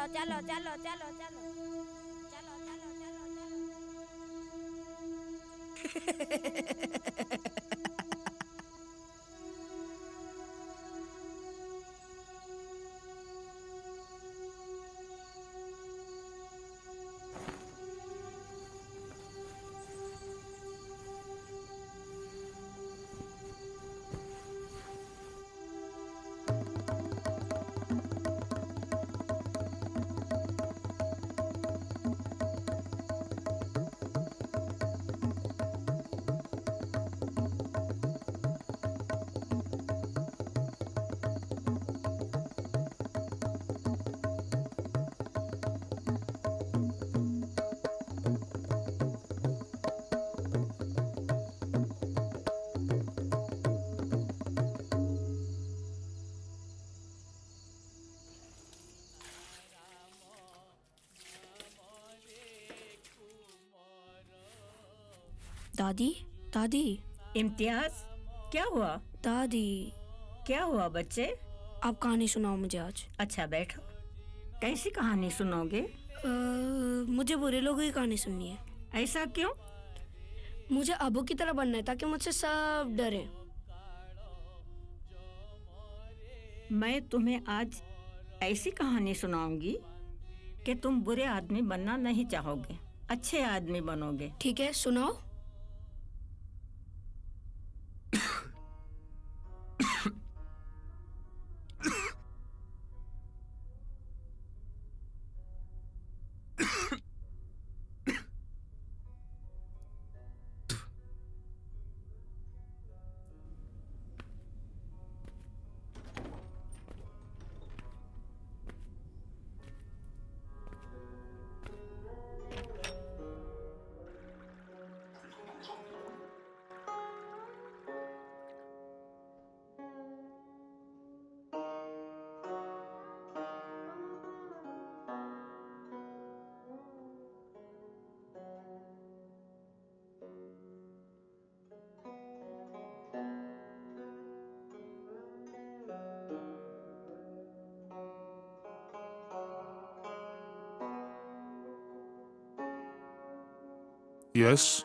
चलो चलो चलो चलो चलो चलो चलो दादी दादी इम्तियाज, क्या हुआ? दादी, क्या हुआ बच्चे? आप कहानी सुनाओ मुझे आज। अच्छा बैठो। कैसी कहानी सुनोगे? मुझे बुरे लोगों की कहानी सुननी है। ऐसा क्यों? मुझे अबू की तरह बनना है ताकि मुझसे सब डरे। मैं तुम्हें आज ऐसी कहानी सुनाऊंगी कि तुम बुरे आदमी बनना नहीं चाहोगे, अच्छे आदमी बनोगे। ठीक है, सुनाओ। Yes.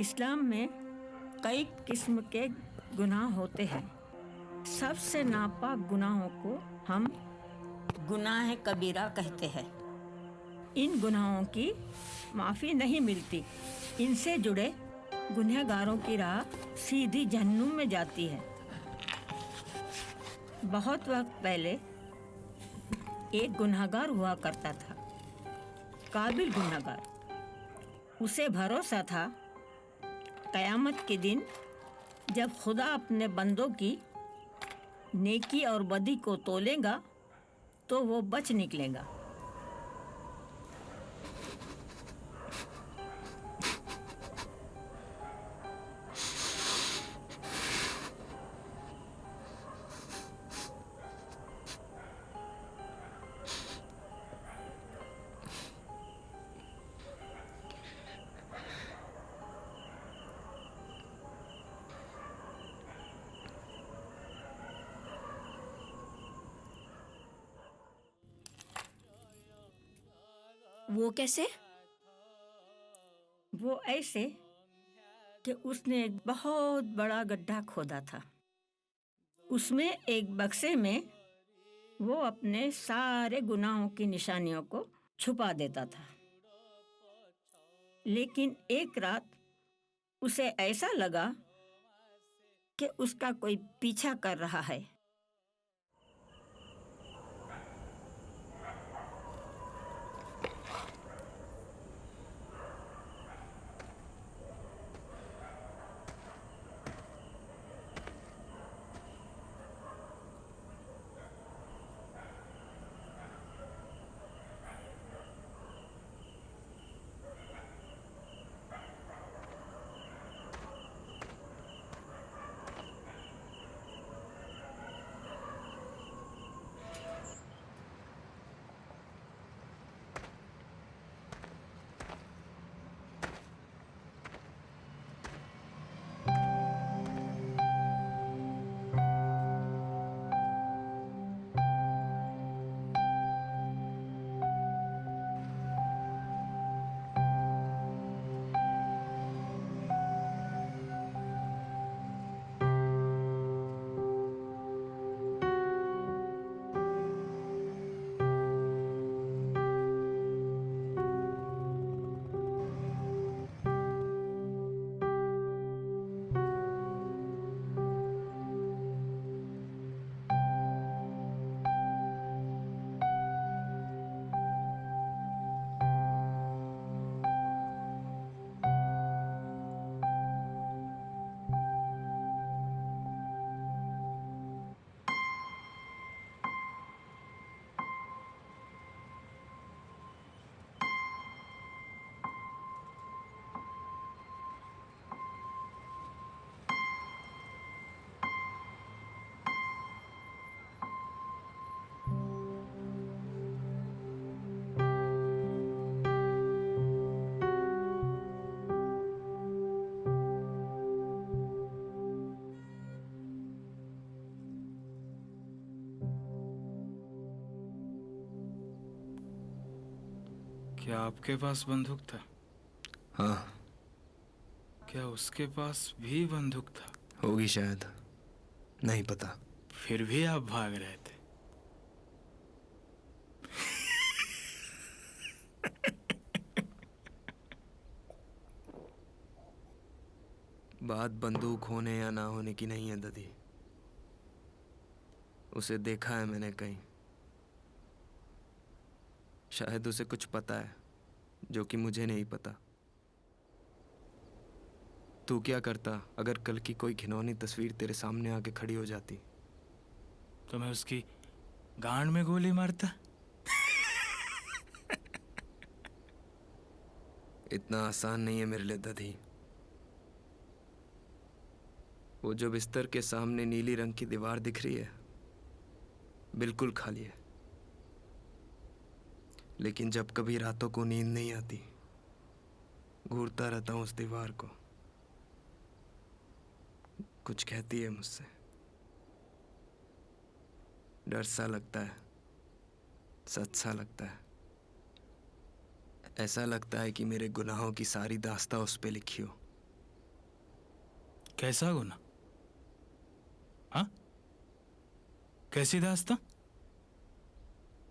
इस्लाम में कई किस्म के गुनाह होते हैं। सबसे नापाक गुनाहों को हम गुनाह कबीरा कहते हैं। इन गुनाहों की माफ़ी नहीं मिलती। इनसे जुड़े गुनहगारों की राह सीधी जहन्नुम में जाती है। बहुत वक्त पहले एक गुनहगार हुआ करता था, काबिल गुनहगार। उसे भरोसा था क़यामत के दिन जब खुदा अपने बंदों की नेकी और बदी को तोलेगा तो वो बच निकलेगा। वो कैसे? वो ऐसे कि उसने एक बहुत बड़ा गड्ढा खोदा था। उसमें एक बक्से में वो अपने सारे गुनाहों की निशानियों को छुपा देता था। लेकिन एक रात उसे ऐसा लगा कि उसका कोई पीछा कर रहा है। क्या आपके पास बंदूक था? हाँ, क्या उसके पास भी बंदूक था? होगी शायद, नहीं पता। फिर भी आप भाग रहे थे। बात बंदूक होने या ना होने की नहीं है ददी। उसे देखा है मैंने कहीं। शायद उसे कुछ पता है जो कि मुझे नहीं पता। तू क्या करता अगर कल की कोई घिनौनी तस्वीर तेरे सामने आके खड़ी हो जाती? तो मैं उसकी गांड में गोली मारता। इतना आसान नहीं है मेरे लिए ददी। वो जो बिस्तर के सामने नीली रंग की दीवार दिख रही है, बिल्कुल खाली है। लेकिन जब कभी रातों को नींद नहीं आती, घूरता रहता हूँ उस दीवार को। कुछ कहती है मुझसे। डर सा लगता है, सच सा लगता है। ऐसा लगता है कि मेरे गुनाहों की सारी दास्तां उस पे लिखी हो। कैसा गुना? हाँ, कैसी दास्तां?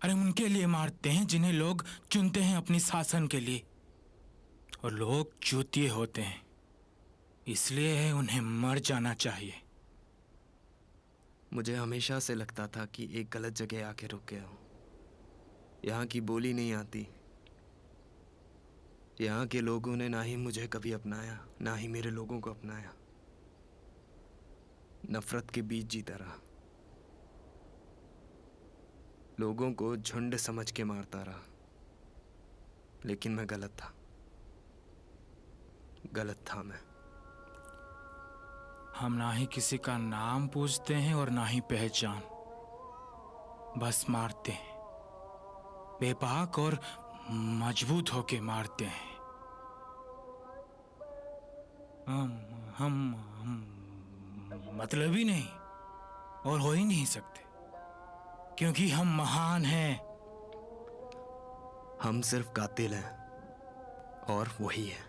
अरे उनके लिए मारते हैं जिन्हें लोग चुनते हैं अपनी शासन के लिए, और लोग चूतिए होते हैं, इसलिए उन्हें मर जाना चाहिए। मुझे हमेशा से लगता था कि एक गलत जगह आके रुक गया हूँ। यहाँ की बोली नहीं आती। यहाँ के लोगों ने ना ही मुझे कभी अपनाया, ना ही मेरे लोगों को अपनाया। नफरत के बीच जीता रहा। लोगों को झुंड समझ के मारता रहा। लेकिन मैं गलत था। गलत था मैं। हम ना ही किसी का नाम पूछते हैं और ना ही पहचान, बस मारते हैं। बेबाक और मजबूत होके मारते हैं। हम मतलब ही नहीं और हो ही नहीं सकते, क्योंकि हम महान हैं। हम सिर्फ कातिल हैं और वही है।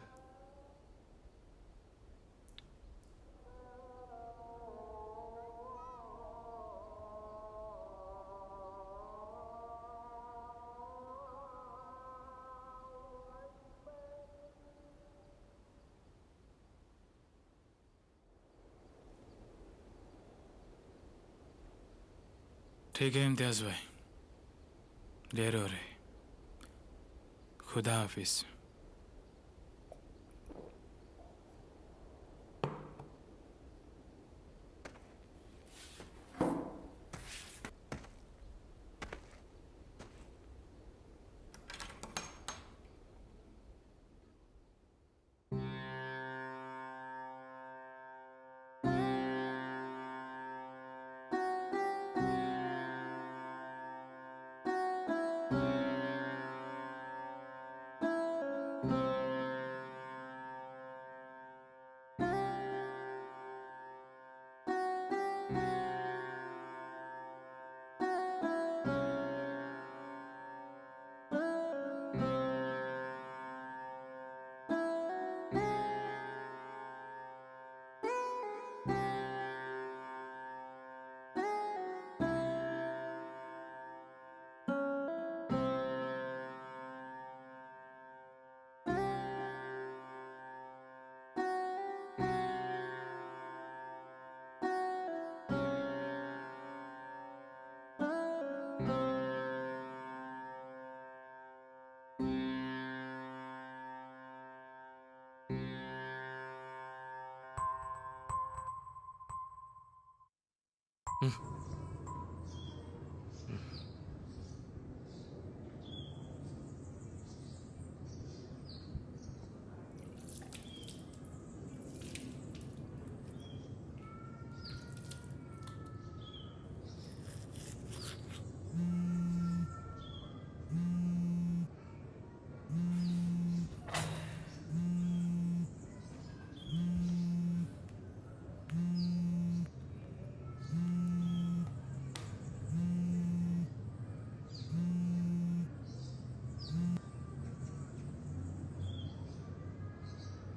ठीक है इम्तियाज भाई, देर हो रही। खुदा हाफिज।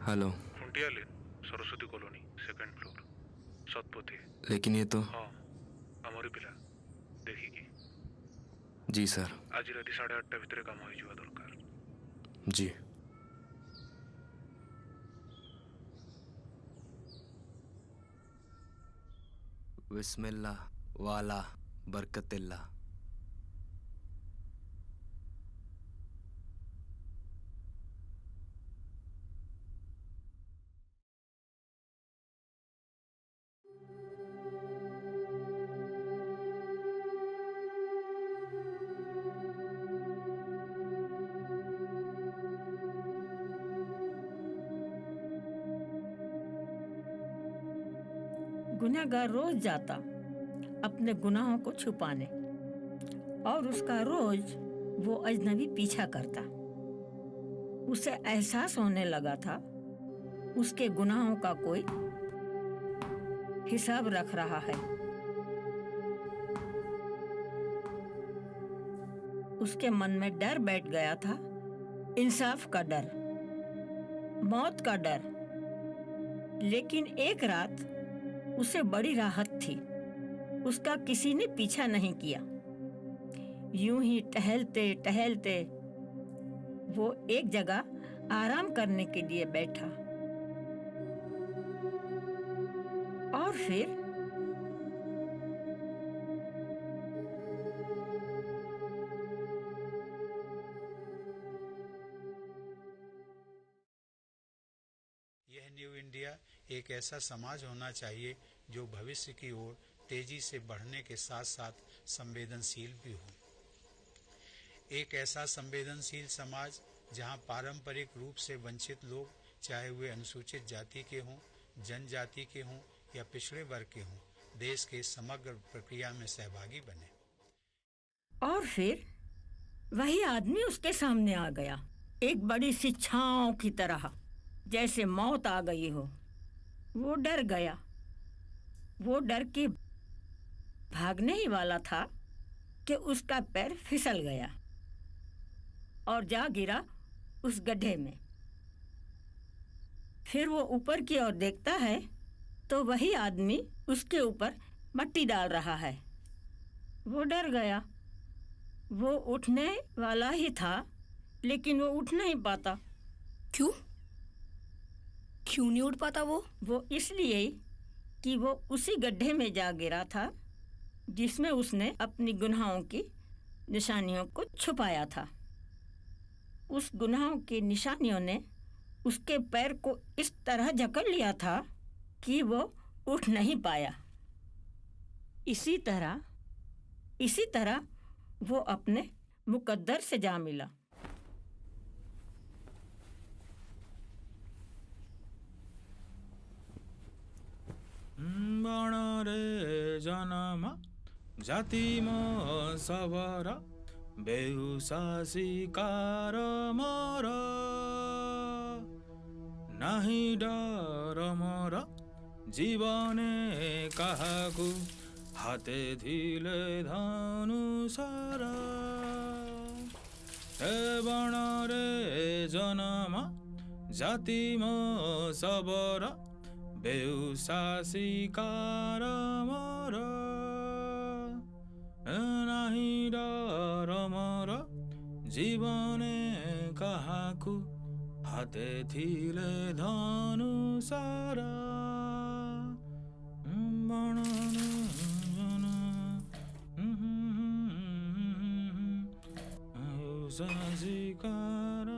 Hello. Khuntia lane, Saraswati colony, second floor, Satpathy. लेकिन ये तो। हाँ, आमरी पिला देखिकी। जी सर। आज राति 8:30 भितर काम हो जावा दरकार। जी। बिस्मिल्लाह वाला बरकतिल्लाह। गुनहगार रोज जाता अपने गुनाहों को छुपाने, और उसका रोज वो अजनबी पीछा करता। उसे एहसास होने लगा था उसके गुनाहों का कोई हिसाब रख रहा है। उसके मन में डर बैठ गया था, इंसाफ का डर, मौत का डर। लेकिन एक रात उसे बड़ी राहत थी, उसका किसी ने पीछा नहीं किया। यूं ही टहलते टहलते वो एक जगह आराम करने के लिए बैठा, और फिर यह न्यू इंडिया एक ऐसा समाज होना चाहिए जो भविष्य की ओर तेजी से बढ़ने के साथ साथ संवेदनशील भी हो। एक ऐसा संवेदनशील समाज जहां पारंपरिक रूप से वंचित लोग, चाहे वे अनुसूचित जाति के हों, जनजाति के हों या पिछड़े वर्ग के हों, देश के समग्र प्रक्रिया में सहभागी बने। और फिर वही आदमी उसके सामने आ गया, एक बड़ी सी छांव की तरह, जैसे मौत आ गई हो। वो डर गया। वो डर के भागने ही वाला था कि उसका पैर फिसल गया, और जा गिरा उस गड्ढे में। फिर वो ऊपर की ओर देखता है तो वही आदमी उसके ऊपर मट्टी डाल रहा है। वो डर गया। वो उठने वाला ही था, लेकिन वो उठ नहीं पाता। क्यों? क्यों नहीं उठ पाता वो? वो इसलिए कि वो उसी गड्ढे में जा गिरा था जिसमें उसने अपनी गुनाहों की निशानियों को छुपाया था। उस गुनाहों की निशानियों ने उसके पैर को इस तरह जकड़ लिया था कि वो उठ नहीं पाया। इसी तरह वो अपने मुकद्दर से जा मिला। बण रे जनम जाति म सबरा बेहुसासिकार मोर नाही डर मोर जीवने काहाकु हाते धिले धनुषर हे बण रे जनम जाति म सबरा बेहुसासिकार मोर नाही डर मोर जीवने काहाकु हाते थिले धनुषर बण बेहुसासिकार।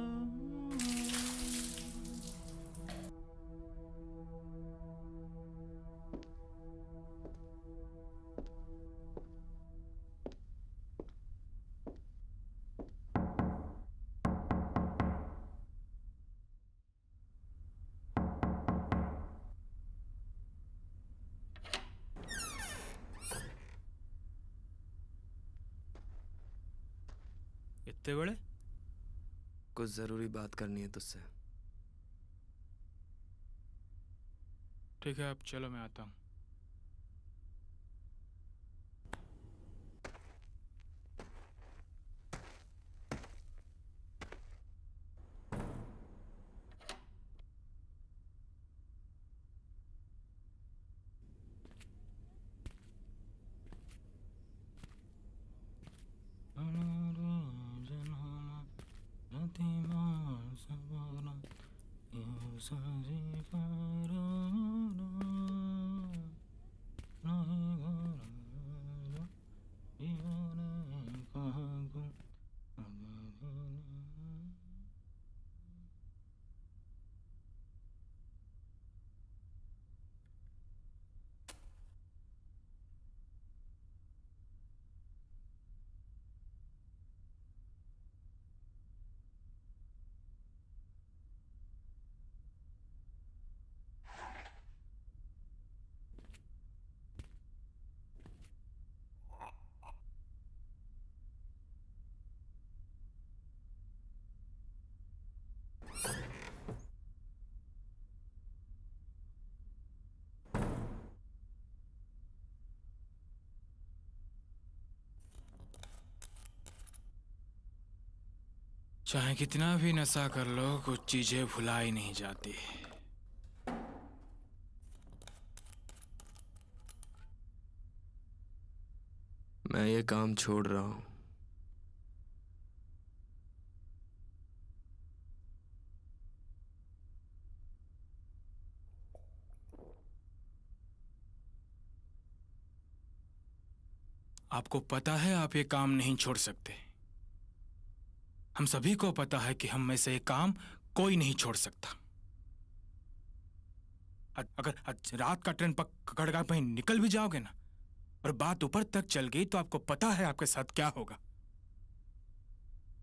इतने बड़े? कुछ जरूरी बात करनी है तुझसे। ठीक है, अब चलो मैं आता हूँ। चाहे कितना भी नशा कर लो, कुछ चीजें भुलाई नहीं जाती। मैं ये काम छोड़ रहा हूं। आपको पता है आप ये काम नहीं छोड़ सकते। हम सभी को पता है कि हम में से ये काम कोई नहीं छोड़ सकता। अगर आज रात का ट्रेन पकड़ कर कहीं निकल भी जाओगे ना और बात ऊपर तक चल गई तो आपको पता है आपके साथ क्या होगा।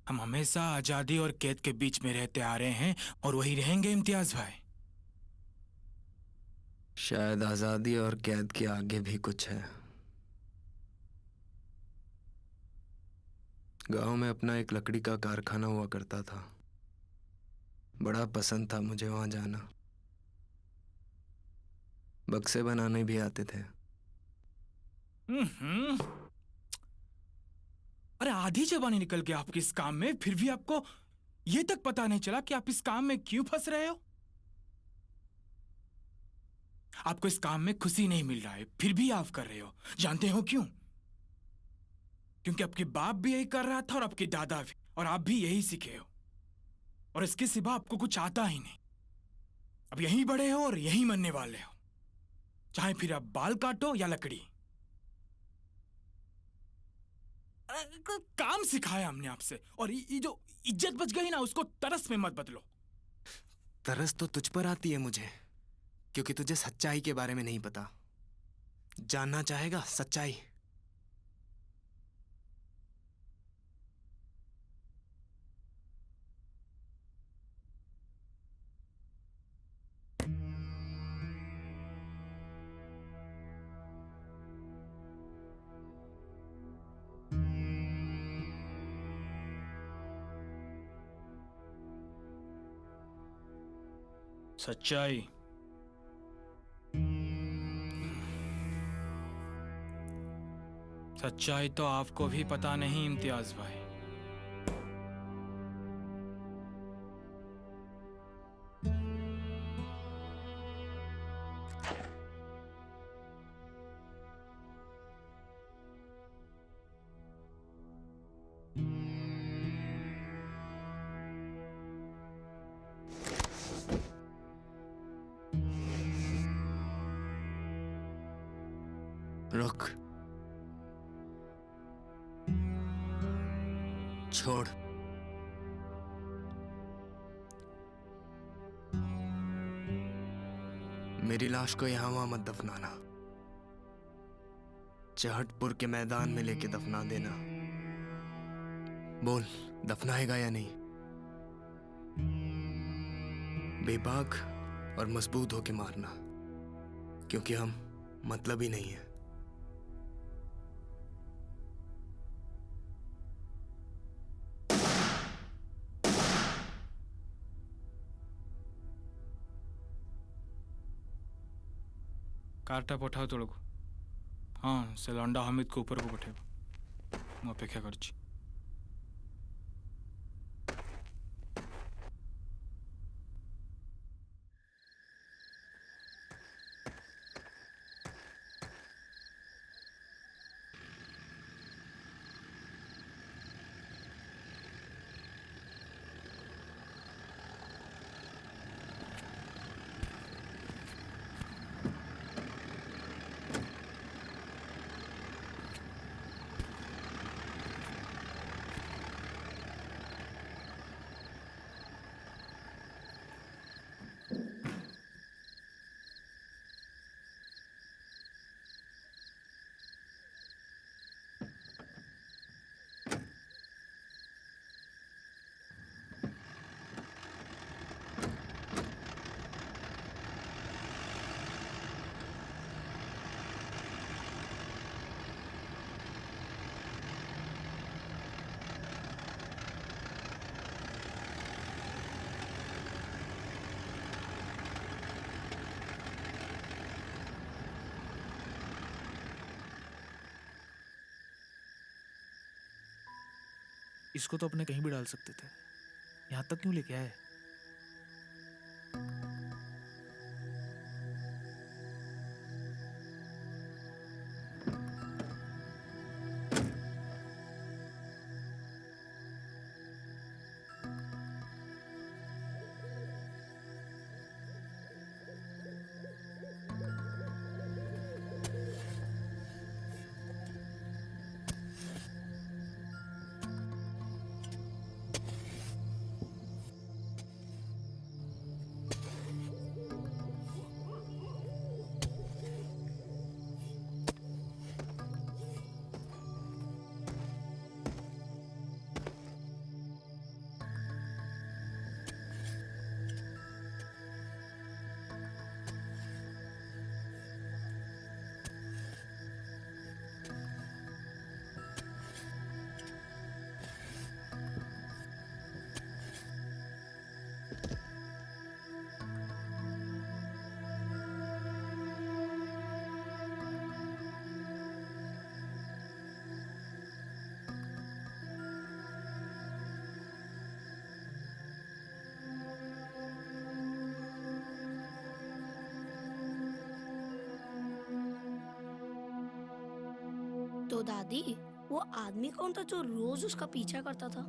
हम हमेशा आजादी और कैद के बीच में रहते आ रहे हैं और वही रहेंगे इम्तियाज भाई। शायद आजादी और कैद के आगे भी कुछ है। गांव में अपना एक लकड़ी का कारखाना हुआ करता था। बड़ा पसंद था मुझे वहां जाना। बक्से बनाने भी आते थे। अरे आधी जबानी निकल गई आपकी इस काम में, फिर भी आपको ये तक पता नहीं चला कि आप इस काम में क्यों फंस रहे हो। आपको इस काम में खुशी नहीं मिल रहा है, फिर भी आप कर रहे हो। जानते हो क्यों? क्योंकि आपके बाप भी यही कर रहा था और आपके दादा भी, और आप भी यही सीखे हो, और इसके सिवा आपको कुछ आता ही नहीं। अब यहीं बड़े हो और यहीं मरने वाले हो, चाहे फिर आप बाल काटो या लकड़ी। काम सिखाया हमने आपसे, और ये जो इज्जत बच गई ना, उसको तरस में मत बदलो। तरस तो तुझ पर आती है मुझे, क्योंकि तुझे सच्चाई के बारे में नहीं पता। जानना चाहेगा सच्चाई? सच्चाई सच्चाई तो आपको भी पता नहीं इम्तियाज भाई। रुक, छोड़। मेरी लाश को यहां वहां मत दफनाना, चहटपुर के मैदान में लेके दफना देना। बोल, दफनाएगा या नहीं? बेबाक और मजबूत होके मारना, क्योंकि हम मतलब ही नहीं है। କାର୍ଟା ପଠାଅ ତଳକୁ। ହଁ, ସେ ଲଣ୍ଡା ହମିଦକୁ ଉପରକୁ ପଠାଇବ। ମୁଁ ଅପେକ୍ଷା କରିଛି। इसको तो अपने कहीं भी डाल सकते थे, यहाँ तक क्यों लेके आए? दादी, वो आदमी कौन था जो रोज उसका पीछा करता था?